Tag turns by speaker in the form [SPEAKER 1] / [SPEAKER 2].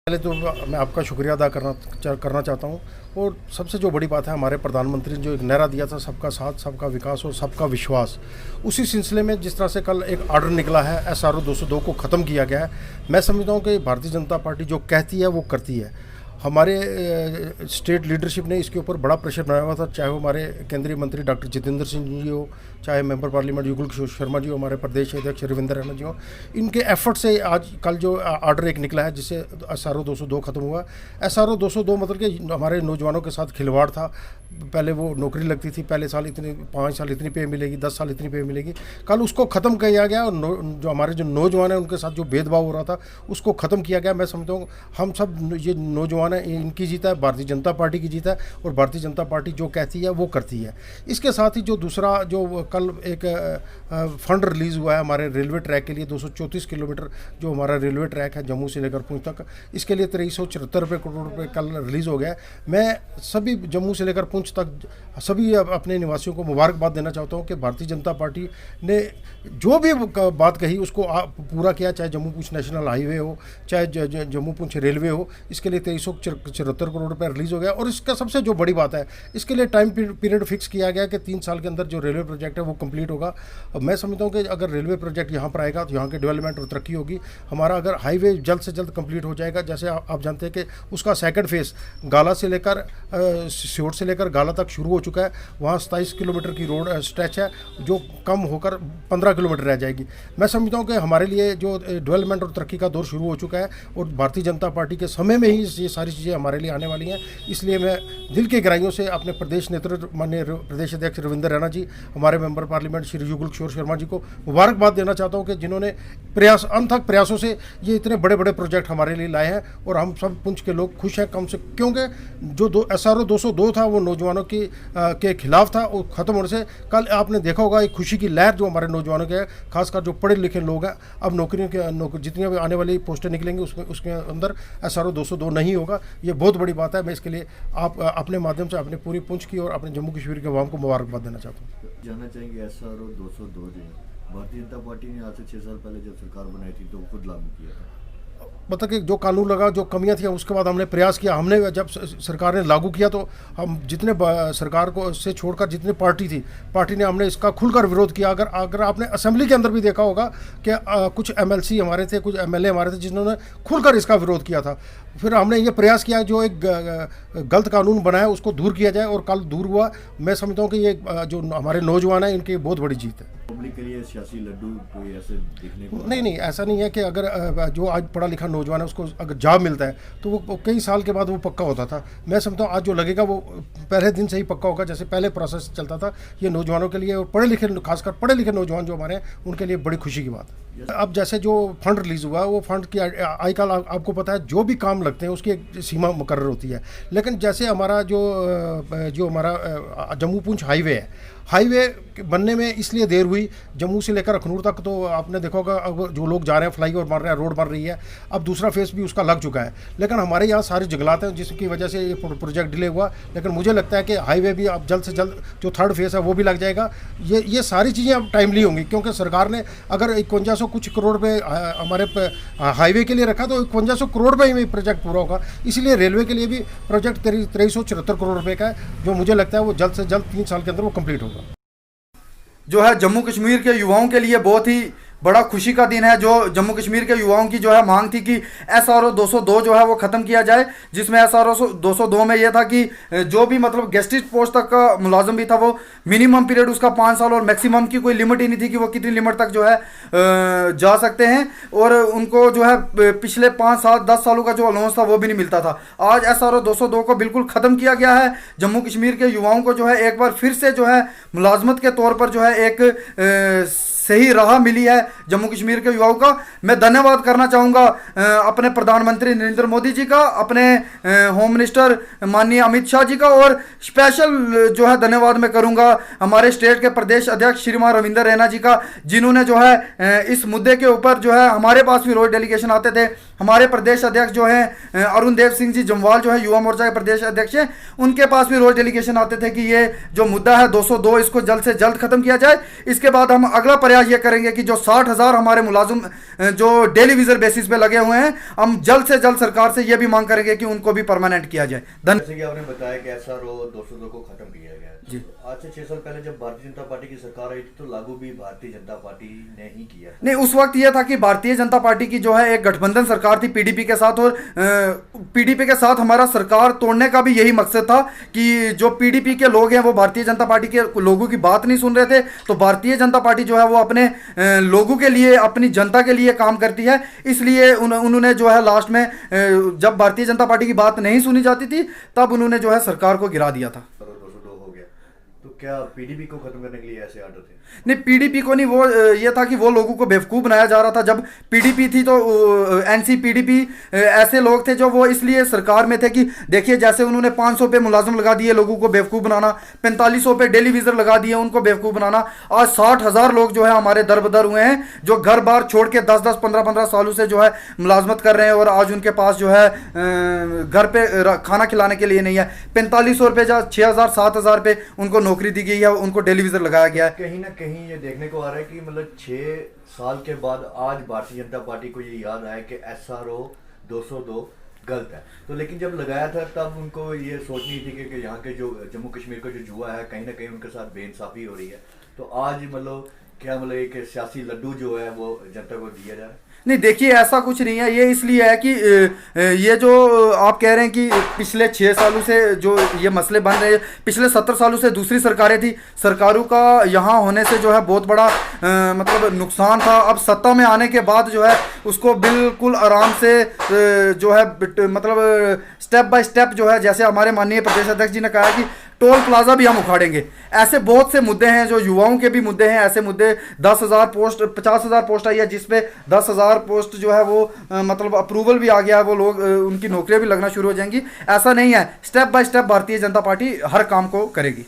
[SPEAKER 1] पहले तो मैं आपका शुक्रिया अदा करना चाहता हूँ। और सबसे जो बड़ी बात है, हमारे प्रधानमंत्री ने जो एक नारा दिया था, सबका साथ सबका विकास और सबका विश्वास, उसी सिलसिले में जिस तरह से कल एक ऑर्डर निकला है SRO 202 को ख़त्म किया गया है। मैं समझता हूँ कि भारतीय जनता पार्टी जो कहती है वो करती है। हमारे स्टेट लीडरशिप ने इसके ऊपर बड़ा प्रेशर बनाया हुआ था, चाहे वो हमारे केंद्रीय मंत्री डॉक्टर जितेंद्र सिंह जी हो, चाहे मेंबर पार्लियामेंट युगल किशोर शर्मा जी हो, हमारे प्रदेश अध्यक्ष रविंद्र रैना जी हो। इनके एफर्ट से आज कल जो ऑर्डर एक निकला है जिससे SRO 202 ख़त्म हुआ। SRO 202 मतलब कि हमारे नौजवानों के साथ खिलवाड़ था। पहले वो नौकरी लगती थी, पहले साल इतने 5 साल इतनी पे मिलेगी, 10 साल इतनी पे मिलेगी। कल उसको ख़त्म किया गया और जो हमारे जो नौजवान हैं उनके साथ जो भेदभाव हो रहा था उसको ख़त्म किया गया। मैं समझता हूँ हम सब ये नौजवान हैं, इनकी जीत है, भारतीय जनता पार्टी की जीत है और भारतीय जनता पार्टी जो कहती है वो करती है। इसके साथ ही जो दूसरा जो कल एक फंड रिलीज़ हुआ है हमारे रेलवे ट्रैक के लिए, 234 किलोमीटर जो हमारा रेलवे ट्रैक है जम्मू से लेकर पुंछ तक, इसके लिए 2374 करोड़ रुपये कल रिलीज़ हो गया है। मैं सभी जम्मू से लेकर पुंछ तक सभी अपने निवासियों को मुबारकबाद देना चाहता हूं कि भारतीय जनता पार्टी ने जो भी बात कही उसको पूरा किया, चाहे जम्मू पुंछ नेशनल हाईवे हो, चाहे जम्मू पुंछ रेलवे हो। इसके लिए 2374 करोड़ रुपये रिलीज़ हो गया। और इसका सबसे जो बड़ी बात है, इसके लिए टाइम पीरियड फिक्स किया गया कि 3 साल के अंदर जो रेलवे प्रोजेक्ट है वो कंप्लीट होगा। मैं समझता हूँ कि अगर रेलवे प्रोजेक्ट यहाँ पर आएगा तो यहाँ की डेवलपमेंट और तरक्की होगी। हमारा अगर हाईवे जल्द से जल्द कंप्लीट हो जाएगा, जैसे आप जानते हैं कि उसका सेकंड फेज़ गाला से लेकर सियोट से लेकर गाला तक शुरू हो चुका है। वहाँ 27 किलोमीटर की रोड स्ट्रेच है जो कम होकर 15 किलोमीटर रह जाएगी। मैं समझता हूँ कि हमारे लिए जो डेवलपमेंट और तरक्की का दौर शुरू हो चुका है और भारतीय जनता पार्टी के समय में ही ये सारी चीज़ें हमारे लिए आने वाली हैं। इसलिए मैं दिल की गहराइयों से अपने प्रदेश नेतृत्व माननीय प्रदेश अध्यक्ष रविंद्र रैना जी, हमारे मेंबर पार्लियामेंट श्री युगल किशोर शर्मा जी को मुबारकबाद देना चाहता हूँ कि जिन्होंने अनथक प्रयासों से ये इतने बड़े बड़े प्रोजेक्ट हमारे लिए लाए हैं। और हम सब पुंछ के लोग खुश हैं कम से, क्योंकि जो SRO 202 था वो नौजवानों के खिलाफ था, वो ख़त्म होने से कल आपने देखा होगा एक खुशी की लहर जो हमारे नौजवानों के है, खासकर जो पढ़े लिखे लोग हैं। अब नौकरियों के जितनी भी आने वाली पोस्टें निकलेंगी उसके अंदर SRO 202 नहीं होगा। ये बहुत बड़ी बात है। मैं इसके लिए आप अपने माध्यम से अपने पूरी पुंछ की और अपने जम्मू कश्मीर के अवाम को मुबारकबाद देना चाहता हूँ।
[SPEAKER 2] जानना चाहेंगे SRO 202 जो भारतीय जनता पार्टी ने आज से 6 साल पहले जब सरकार बनाई थी तो खुद लागू किया था।
[SPEAKER 1] मतलब कि जो कानून लगा, जो कमियां थी, उसके बाद हमने प्रयास किया। हमने जब सरकार ने लागू किया तो हम जितने सरकार को से छोड़कर जितनी पार्टी ने हमने इसका खुलकर विरोध किया। अगर आपने असेंबली के अंदर भी देखा होगा कि कुछ MLC हमारे थे, कुछ MLA हमारे थे जिन्होंने खुलकर इसका विरोध किया था। फिर हमने ये प्रयास किया जो एक गलत कानून बनाया उसको दूर किया जाए और कल दूर हुआ। मैं समझता हूँ कि ये जो हमारे नौजवान हैं इनकी बहुत बड़ी जीत है।
[SPEAKER 2] पब्लिक के लिए सियासी लड्डू कोई ऐसे देखने को
[SPEAKER 1] नहीं, ऐसा नहीं है कि अगर जो आज पढ़ा लिखा नौजवान है उसको अगर जॉब मिलता है तो वो कई साल के बाद वो पक्का होता था। मैं समझता हूँ आज जो लगेगा वो पहले दिन से ही पक्का होगा, जैसे पहले प्रोसेस चलता था। ये नौजवानों के लिए और पढ़े लिखे, खासकर पढ़े लिखे नौजवान जो हमारे हैं उनके लिए बड़ी खुशी की बात है। अब जैसे जो फंड रिलीज़ हुआ वो फंड की आजकल आपको पता है जो भी काम लगते हैं उसकी एक सीमा मुकर्रर होती है। लेकिन जैसे हमारा जो हमारा जम्मू पुंछ हाईवे बनने में इसलिए देर हुई, जम्मू से लेकर अखनूर तक तो आपने देखा होगा अब जो लोग जा रहे हैं फ्लाईओवर बन रहे हैं, रोड बन रही है, अब दूसरा फेस भी उसका लग चुका है। लेकिन हमारे यहाँ सारे जंगलात हैं जिसकी वजह से ये प्रोजेक्ट डिले हुआ। लेकिन मुझे लगता है कि हाईवे भी अब जल्द से जल्द जो थर्ड फेस है वो भी लग जाएगा। ये सारी चीज़ें अब टाइमली होंगी, क्योंकि सरकार ने अगर 5100 कुछ करोड़ रुपये हमारे हाईवे के लिए रखा तो 5100 करोड़ रुपये में प्रोजेक्ट पूरा होगा। इसीलिए रेलवे के लिए भी प्रोजेक्ट 2374 करोड़ रुपये का है, जो मुझे लगता है वो जल्द से जल्द 3 साल के अंदर वो कंप्लीट होगा।
[SPEAKER 3] जो है जम्मू कश्मीर के युवाओं के लिए बहुत ही बड़ा खुशी का दिन है। जो जम्मू कश्मीर के युवाओं की जो है मांग थी कि SRO 202 जो है वो ख़त्म किया जाए, जिसमें SRO 202 में यह था कि जो भी मतलब गेस्टेड पोस्ट तक का मुलाजम भी था वो मिनिमम पीरियड उसका 5 साल और मैक्सिमम की कोई लिमिट ही नहीं थी कि वो कितनी लिमिट तक जो है जा सकते हैं। और उनको जो है पिछले 5 साल 10 सालों का जो अलाउंस था वो भी नहीं मिलता था। आज SRO 202 को बिल्कुल ख़त्म किया गया है। जम्मू कश्मीर के युवाओं को जो है एक बार फिर से जो है मुलाजमत के तौर पर जो है एक सही राह मिली है। जम्मू कश्मीर के युवाओं का मैं धन्यवाद करना चाहूँगा अपने प्रधानमंत्री नरेंद्र मोदी जी का, अपने होम मिनिस्टर माननीय अमित शाह जी का, और स्पेशल जो है धन्यवाद मैं करूँगा हमारे स्टेट के प्रदेश अध्यक्ष श्रीमान रविंद्र रैना जी का, जिन्होंने जो है इस मुद्दे के ऊपर जो है हमारे पास भी रोज डेलीगेशन आते थे। हमारे प्रदेश अध्यक्ष जो है अरुण देव सिंह जी जम्वाल जो है युवा मोर्चा के प्रदेश अध्यक्ष हैं, उनके पास भी रोज डेलीगेशन आते थे कि ये जो मुद्दा है 202 इसको जल्द से जल्द खत्म किया जाए। इसके बाद हम अगला प्रयास ये करेंगे कि जो 60 60,000 हमारे मुलाजिम जो डेली विजर बेसिस पे लगे हुए हैं, हम जल्द से जल्द सरकार से ये भी मांग करेंगे कि उनको भी परमानेंट किया जाए।
[SPEAKER 2] जैसे कि आपने बताया कि SRO 202 को खत्म किया गया है।
[SPEAKER 3] जी।
[SPEAKER 2] आज से 6 साल पहले जब भारतीय जनता पार्टी की सरकार आई थी तो लागू भी भारतीय जनता पार्टी ने ही किया।
[SPEAKER 3] नहीं, उस वक्त यह था कि भारतीय जनता पार्टी की जो है एक गठबंधन सरकार थी पीडीपी के साथ, और पीडीपी के साथ हमारा सरकार तोड़ने का भी यही मकसद था कि जो पीडीपी के लोग हैं वो भारतीय जनता पार्टी के लोगों की बात नहीं सुन रहे थे। तो भारतीय जनता पार्टी जो है वो अपने लोगों के लिए, अपनी जनता के लिए काम करती है, इसलिए उन्होंने जो है लास्ट में जब भारतीय जनता पार्टी की बात नहीं सुनी जाती थी तब उन्होंने जो है सरकार को गिरा दिया था।
[SPEAKER 2] 202 हो गया तो क्या पीडीपी को खत्म करने के लिए ऐसे आर्डर थे?
[SPEAKER 3] नहीं, पीडीपी को नहीं, वो ये था कि वो लोगों को बेवकूफ़ बनाया जा रहा था। जब पीडीपी थी तो एनसी पीडीपी ऐसे लोग थे जो वो इसलिए सरकार में थे कि देखिए जैसे उन्होंने 500 पे मुलाजिम लगा दिए लोगों को बेवकूफ़ बनाना, 4500 पे डेली विजर लगा दिए उनको बेवकूफ़ बनाना। आज 60,000 लोग जो है हमारे दर बदर हुए हैं जो घर बार छोड़ के 10-10, 15-15 सालों से जो है मुलाजमत कर रहे हैं, और आज उनके पास जो है घर पे खाना खिलाने के लिए नहीं है। 4500 रुपये या 6,000, 7,000 पे उनको नौकरी दी गई है, उनको डेली विजर लगाया गया है।
[SPEAKER 2] कहीं ना कहीं ये देखने को आ रहा है कि मतलब 6 साल के बाद आज भारतीय जनता पार्टी को ये याद आया कि SRO 202 गलत है। तो लेकिन जब लगाया था तब उनको ये सोचनी थी कि यहाँ के जो जम्मू कश्मीर का जो जुआ है कहीं ना कहीं उनके साथ बेइंसाफी हो रही है। तो आज मतलब क्या मतलब एक सियासी लड्डू जो है वो जनता को दिया जा रहा है?
[SPEAKER 3] नहीं, देखिए ऐसा कुछ नहीं है। ये इसलिए है कि ये जो आप कह रहे हैं कि पिछले 6 सालों से जो ये मसले बन रहे हैं, पिछले 70 सालों से दूसरी सरकारें थी, सरकारों का यहाँ होने से जो है बहुत बड़ा मतलब नुकसान था। अब सत्ता में आने के बाद जो है उसको बिल्कुल आराम से जो है मतलब स्टेप बाय स्टेप जो है, जैसे हमारे माननीय प्रदेश अध्यक्ष जी ने कहा कि टोल प्लाजा भी हम उखाड़ेंगे। ऐसे बहुत से मुद्दे हैं जो युवाओं के भी मुद्दे हैं। ऐसे मुद्दे 10,000 पोस्ट, 50,000 पोस्ट आई है जिसपे 10,000 पोस्ट जो है वो मतलब अप्रूवल भी आ गया है, वो लोग उनकी नौकरियां भी लगना शुरू हो जाएंगी। ऐसा नहीं है, step by step Bharatiya Janata party हर काम को करेगी।